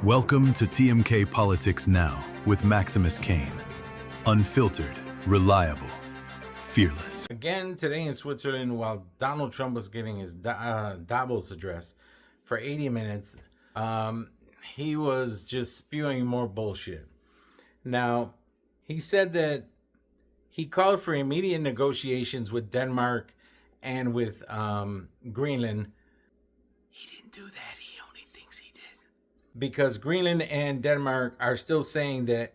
Welcome to TMK Politics Now with Maximus Kane. Unfiltered, reliable, fearless. Again, today in Switzerland, while Donald Trump was giving his Davos address for 80 minutes, he was just spewing more bullshit. Now, he said that he called for immediate negotiations with Denmark and with Greenland. He didn't do that. He only thinks he did. Because Greenland and Denmark are still saying that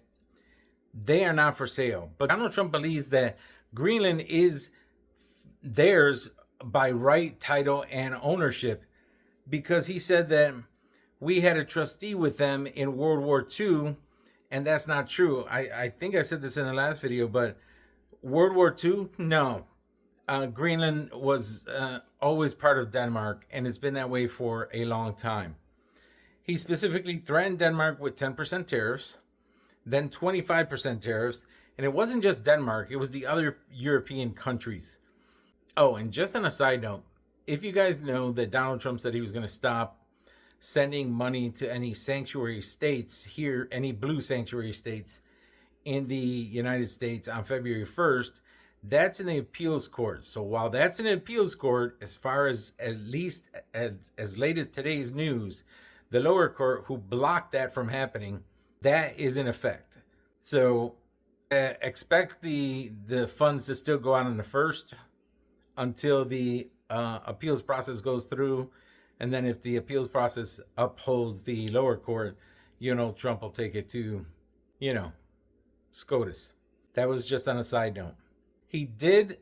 they are not for sale. But Donald Trump believes that Greenland is theirs by right, title, and ownership, because he said that we had a trustee with them in World War II, and that's not true. I think I said this in the last video, but World War II, no. Greenland was always part of Denmark, and it's been that way for a long time. He specifically threatened Denmark with 10% tariffs, then 25% tariffs, and it wasn't just Denmark, it was the other European countries. Oh, and just on a side note, if you guys know that Donald Trump said he was going to stop sending money to any sanctuary states here, any blue sanctuary states in the United States on February 1st, that's in the appeals court. So while that's in the appeals court, as far as at least as late as today's news, the lower court who blocked that from happening, that is in effect. So expect the funds to still go out on the 1st until the appeals process goes through. And then if the appeals process upholds the lower court, Trump will take it to, SCOTUS. That was just on a side note. He did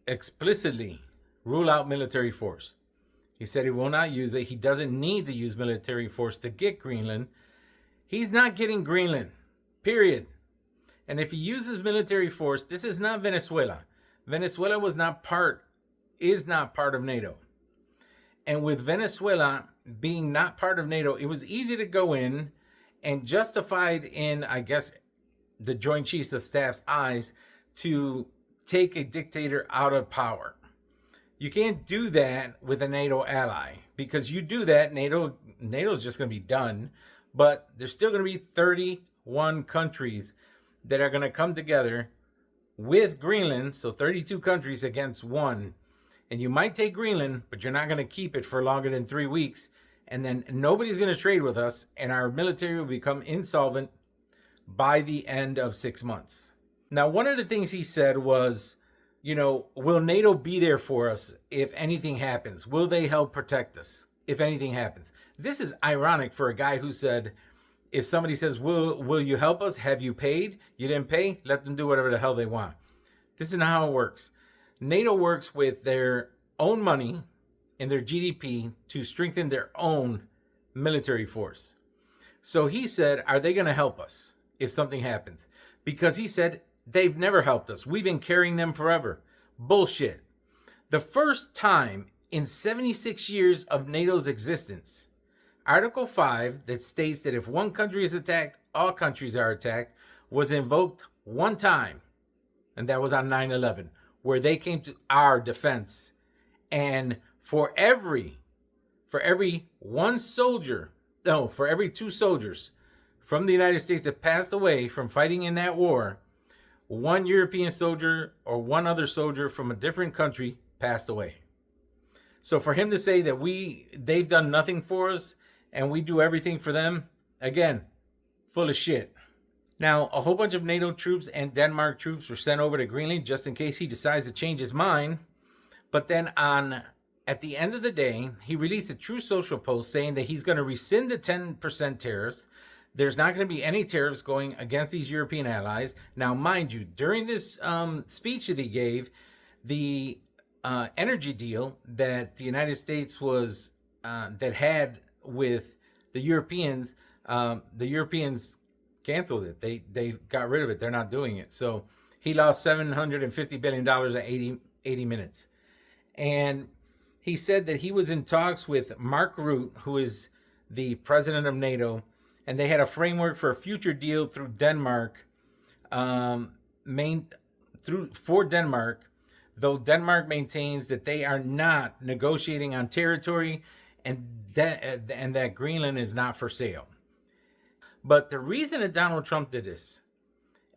explicitly rule out military force. He said he will not use it. He doesn't need to use military force to get Greenland. He's not getting Greenland, period. And if he uses military force, this is not Venezuela. Venezuela is not part of NATO. And with Venezuela being not part of NATO, it was easy to go in and justified in, I guess, the Joint Chiefs of Staff's eyes to take a dictator out of power. You can't do that with a NATO ally, because you do that, NATO's just going to be done. But there's still going to be 31 countries that are going to come together with Greenland. So 32 countries against one. And you might take Greenland, but you're not going to keep it for longer than 3 weeks. And then nobody's going to trade with us. And our military will become insolvent by the end of 6 months. Now, one of the things he said was, will NATO be there for us if anything happens? Will they help protect us if anything happens? This is ironic for a guy who said, if somebody says, will you help us? Have you paid? You didn't pay? Let them do whatever the hell they want. This is not how it works. NATO works with their own money and their GDP to strengthen their own military force. So he said, are they going to help us if something happens? Because he said, they've never helped us. We've been carrying them forever. Bullshit. The first time in 76 years of NATO's existence, Article 5 that states that if one country is attacked, all countries are attacked, was invoked one time. And that was on 9/11, where they came to our defense. And for every two soldiers from the United States that passed away from fighting in that war, one European soldier or one other soldier from a different country passed away. So for him to say that they've done nothing for us and we do everything for them, again, full of shit. Now, a whole bunch of NATO troops and Denmark troops were sent over to Greenland just in case he decides to change his mind. But then at the end of the day, he released a True Social post saying that he's going to rescind the 10% tariffs. There's not going to be any tariffs going against these European allies. Now, mind you, during this speech that he gave, the energy deal that the United States was that had with the Europeans canceled it. They got rid of it. They're not doing it. So he lost $750 billion at 80 minutes. And he said that he was in talks with Mark Rutte, who is the president of NATO, and they had a framework for a future deal through Denmark, for Denmark, though Denmark maintains that they are not negotiating on territory and that Greenland is not for sale. But the reason that Donald Trump did this,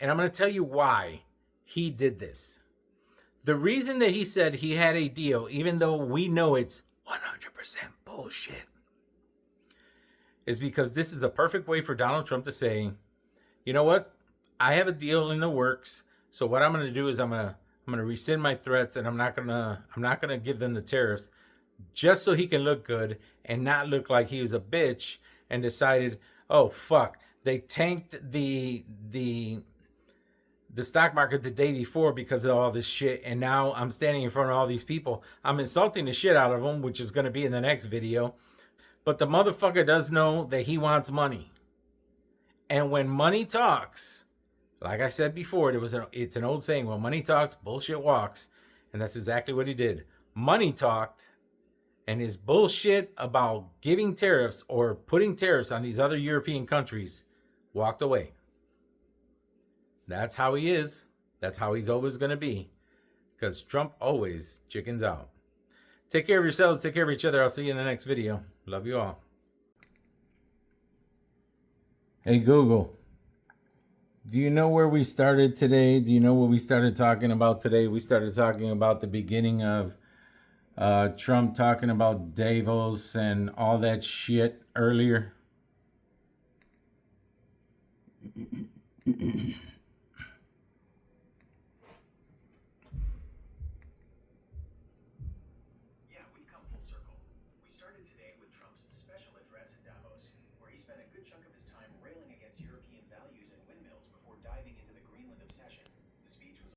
and I'm going to tell you why he did this. The reason that he said he had a deal, even though we know it's 100% bullshit, is because this is the perfect way for Donald Trump to say, you know what? I have a deal in the works. So what I'm going to do is I'm going to rescind my threats, and I'm not going to give them the tariffs, just so he can look good and not look like he was a bitch and decided, oh fuck, they tanked the stock market the day before because of all this shit, and now I'm standing in front of all these people. I'm insulting the shit out of them, which is going to be in the next video. But the motherfucker does know that he wants money. And when money talks, like I said before, it's an old saying, when money talks, bullshit walks. And that's exactly what he did. Money talked, and his bullshit about giving tariffs or putting tariffs on these other European countries walked away. That's how he is. That's how he's always going to be. Because Trump always chickens out. Take care of yourselves. Take care of each other. I'll see you in the next video. Love you all. Hey, Google. Do you know where we started today? Do you know what we started talking about today? We started talking about the beginning of Trump talking about Davos and all that shit earlier. Spent a good chunk of his time railing against European values and windmills before diving into the Greenland obsession.